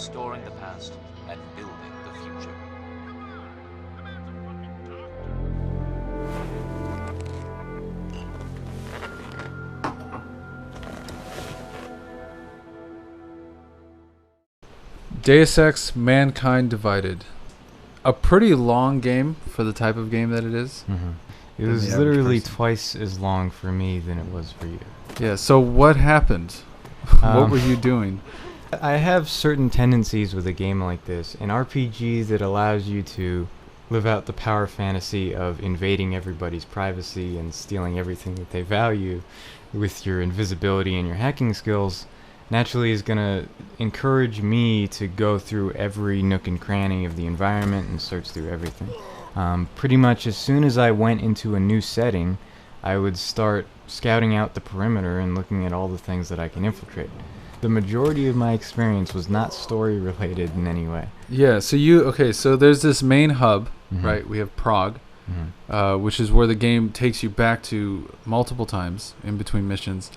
restoring the past and building the future. Deus Ex: Mankind Divided. A pretty long game for the type of game that it is. Mm-hmm. It Than was the average literally person. twice as long for me than it was for you. Yeah, so what happened? What were you doing? I have certain tendencies with a game like this. An RPG that allows you to live out the power fantasy of invading everybody's privacy and stealing everything that they value with your invisibility and your hacking skills naturally is going to encourage me to go through every nook and cranny of the environment and search through everything. Pretty much as soon as I went into a new setting, I would start scouting out the perimeter and looking at all the things that I can infiltrate. The majority of my experience was not story related in any way. Yeah, so there's this main hub, Mm-hmm. right? We have Prague, Mm-hmm. which is where the game takes you back to multiple times in between missions.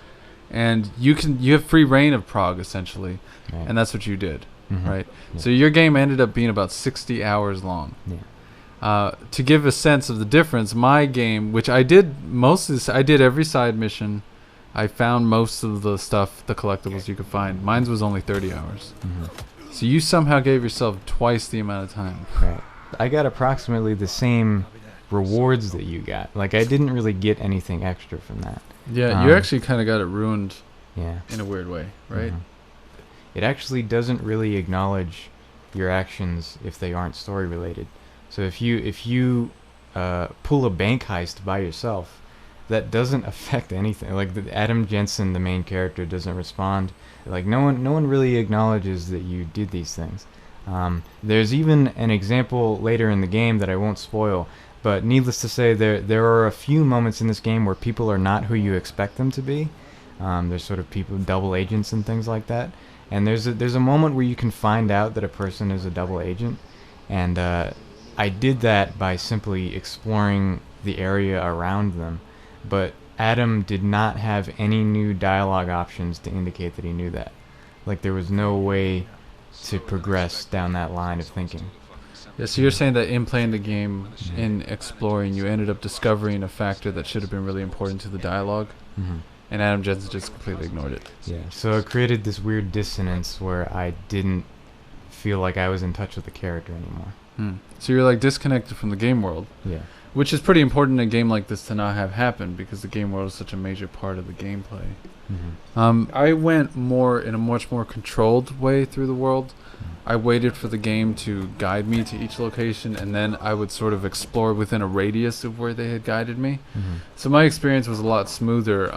And you have free reign of Prague, essentially, Right. and that's what you did, Mhm. right? Yeah. So your game ended up being about 60 hours long. Yeah. To give a sense of the difference, my game, which I did I did every side mission. I found most of the stuff, the collectibles you could find. Mine was only 30 hours. Mm-hmm. So you somehow gave yourself twice the amount of time. Right. I got approximately the same rewards that you got. Like, I didn't really get anything extra from that. Yeah, you actually kind of got it ruined Yeah. in a weird way, right? Mhm. It actually doesn't really acknowledge your actions if they aren't story related. So if you pull a bank heist by yourself, that doesn't affect anything. Like, Adam Jensen, the main character, doesn't respond. Like, no one really acknowledges that you did these things. There's even an example later in the game that I won't spoil, but needless to say, there are a few moments in this game where people are not who you expect them to be. There's sort of people, double agents and things like that. And there's a moment where you can find out that a person is a double agent, and I did that by simply exploring the area around them. But Adam did not have any new dialogue options to indicate that he knew that. Like, there was no way to progress down that line of thinking. Yeah, so you're saying that in playing the game, in exploring, you ended up discovering a factor that should have been really important to the dialogue, Mm-hmm. and Adam Jensen just completely ignored it. Yeah, so it created this weird dissonance where I didn't feel like I was in touch with the character anymore. So you're like disconnected from the game world, Yeah. which is pretty important in a game like this to not have happen because the game world is such a major part of the gameplay. Mm-hmm. I went in a much more controlled way through the world. I waited for the game to guide me to each location, and then I would sort of explore within a radius of where they had guided me. Mm-hmm. So my experience was a lot smoother.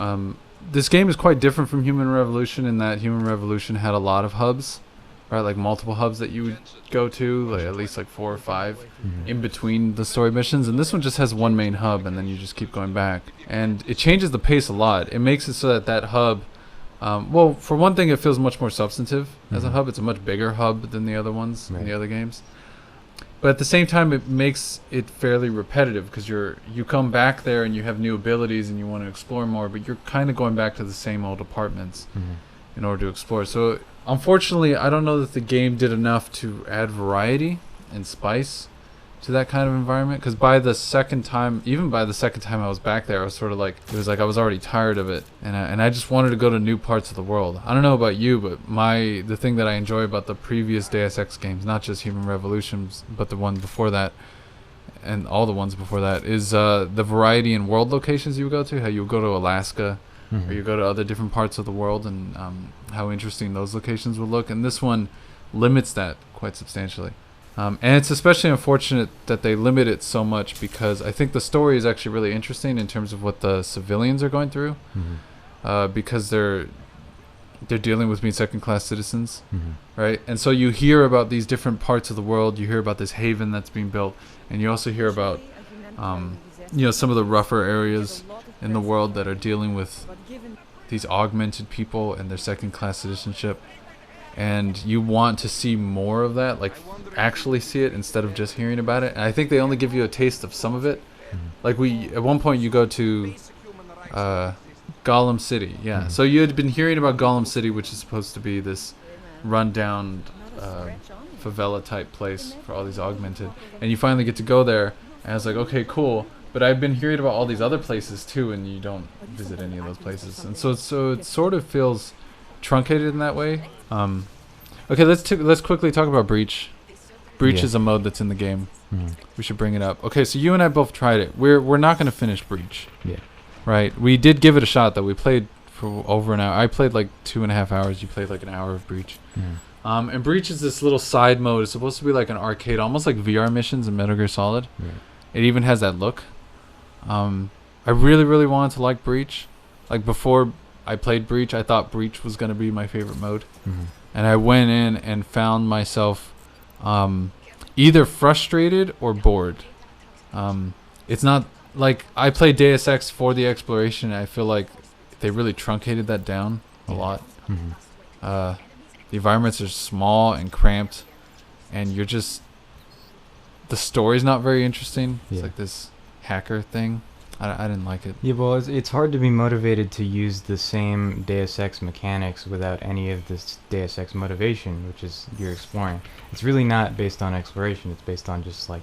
This game is quite different from Human Revolution in that Human Revolution had a lot of hubs, right? Like multiple hubs that you would go to, like at least like 4 or 5 Mm-hmm. in between the story missions. And this one just has one main hub, and then you just keep going back. And it changes the pace a lot. It makes it so that hub, well, for one thing, it feels much more substantive as a Mhm. hub. It's a much bigger hub than the other ones in Right. the other games. But at the same time, it makes it fairly repetitive because you come back there and you have new abilities and you want to explore more, but you're kind of going back to the same old apartments Mm-hmm. in order to explore. So unfortunately, I don't know that the game did enough to add variety and spice to that kind of environment, because by the second time I was back there, I was sort of like, it was like I was already tired of it, and I just wanted to go to new parts of the world. I don't know about you, but the thing that I enjoy about the previous Deus Ex games, not just Human Revolutions, but the one before that and all the ones before that, is the variety in world locations you would go to. How you would go to Alaska, Mm-hmm. or you go to other different parts of the world, and how interesting those locations would look. And this one limits that quite substantially. And it's especially unfortunate that they limit it so much, because I think the story is actually really interesting in terms of what the civilians are going through, Mm-hmm. because they're dealing with being second-class citizens, Mm-hmm. right? And so you hear about these different parts of the world. You hear about this haven that's being built, and you also hear about some of the rougher areas in the world that are dealing with these augmented people and their second-class citizenship. And you want to see more of that, like actually see it instead of just hearing about it. And I think they only give you a taste of some of it. Like at one point you go to Gollum City, yeah. So you had been hearing about Gollum City, which is supposed to be this rundown favela type place for all these augmented, and you finally get to go there. And I was like, okay, cool. But I've been hearing about all these other places too, and you don't visit any of those places, and so it sort of feels truncated in that way. Okay, let's quickly talk about Breach. Breach is a mode that's in the game. We should bring it up. Okay, so you and I both tried it. We're not going to finish Breach. Yeah. Right. We did give it a shot though. We played for over an hour. I played like 2.5 hours. You played like an hour of Breach. And Breach is this little side mode. It's supposed to be like an arcade, almost like VR missions in Metal Gear Solid. It even has that look. I really, really wanted to like Breach. Like before I played Breach, I thought Breach was going to be my favorite mode. And I went in and found myself either frustrated or bored. It's not like I played Deus Ex for the exploration. I feel like they really truncated that down a lot. The environments are small and cramped, and you're just, the story's not very interesting. It's like this hacker thing. I didn't like it. Yeah, well, it's hard to be motivated to use the same Deus Ex mechanics without any of this Deus Ex motivation, which is you're exploring. It's really not based on exploration. It's based on just like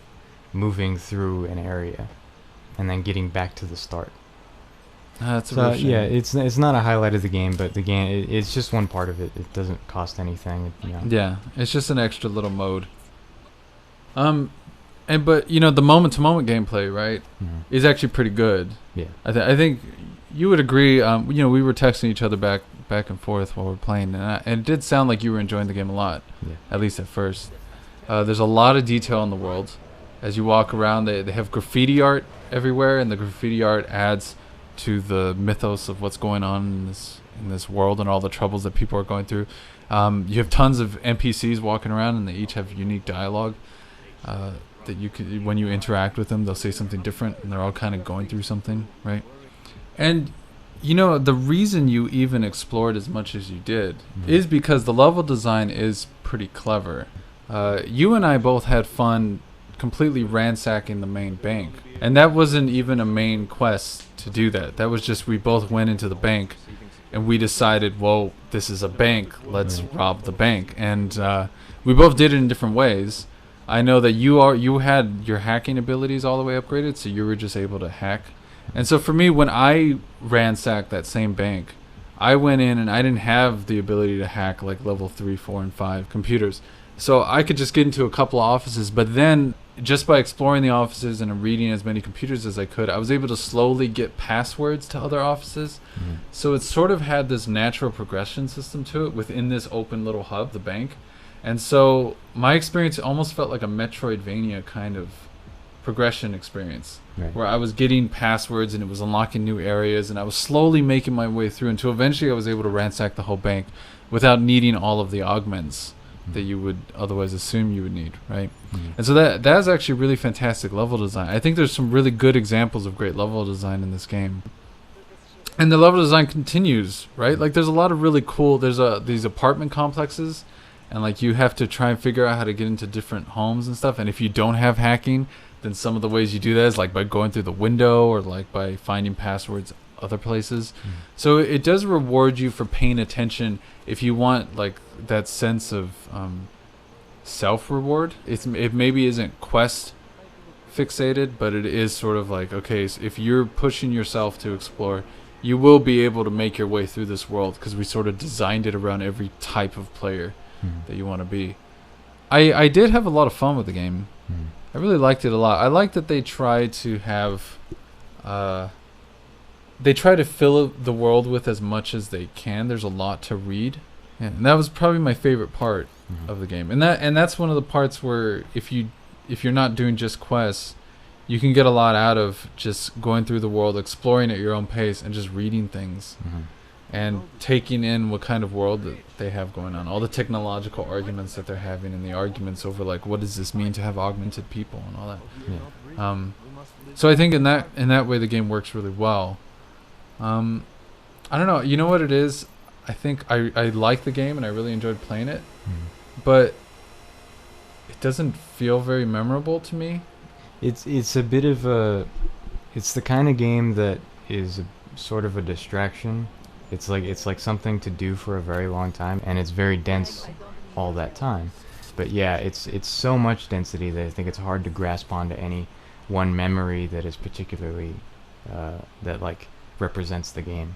moving through an area and then getting back to the start. That's a real shame. Yeah, it's not a highlight of the game, but the game it's just one part of it. It doesn't cost anything. Yeah, it's just an extra little mode. But you know, the moment-to-moment gameplay, right, is actually pretty good. Yeah, I think you would agree. You know, we were texting each other back and forth while we were playing, and it did sound like you were enjoying the game a lot. Yeah. At least at first. There's a lot of detail in the world. As you walk around, they have graffiti art everywhere, and the graffiti art adds to the mythos of what's going on in this world and all the troubles that people are going through. You have tons of NPCs walking around, and they each have unique dialogue. That you could, when you interact with them, they'll say something different, and they're all kind of going through something, right? And you know, the reason you even explored as much as you did is because the level design is pretty clever. You and I both had fun completely ransacking the main bank, and that wasn't even a main quest to do that. That was just, we both went into the bank and we decided, well, this is a bank, let's rob the bank. And we both did it in different ways. I know that you had your hacking abilities all the way upgraded, so you were just able to hack. And so for me, when I ransacked that same bank, I went in and I didn't have the ability to hack like level 3, 4, and 5 computers. So I could just get into a couple of offices, but then just by exploring the offices and reading as many computers as I could, I was able to slowly get passwords to other offices. So it sort of had this natural progression system to it within this open little hub, the bank. And so my experience almost felt like a Metroidvania kind of progression experience, where I was getting passwords and it was unlocking new areas, and I was slowly making my way through until eventually I was able to ransack the whole bank without needing all of the augments that you would otherwise assume you would need, right? And so that's actually really fantastic level design. I think there's some really good examples of great level design in this game. And the level design continues, right? Like there's a lot of really cool, there's these apartment complexes, and like you have to try and figure out how to get into different homes and stuff. And if you don't have hacking, then some of the ways you do that is like by going through the window or like by finding passwords other places. So it does reward you for paying attention if you want like that sense of self-reward. It maybe isn't quest fixated, but it is sort of like, okay, so if you're pushing yourself to explore, you will be able to make your way through this world, because we sort of designed it around every type of player that you want to be. I did have a lot of fun with the game. I really liked it a lot. I like that they try to have they try to fill the world with as much as they can. There's a lot to read, and that was probably my favorite part of the game. And that's one of the parts where if you're not doing just quests, you can get a lot out of just going through the world, exploring at your own pace, and just reading things. And taking in what kind of world that they have going on, all the technological arguments that they're having, and the arguments over like, what does this mean to have augmented people and all that. So I think in that way the game works really well. I don't know, you know what it is? I think I like the game and I really enjoyed playing it, but it doesn't feel very memorable to me. It's a bit of a, it's the kind of game that is sort of a distraction. It's like something to do for a very long time, and it's very dense all that time. But yeah, it's so much density that I think it's hard to grasp onto any one memory that is particularly that like represents the game.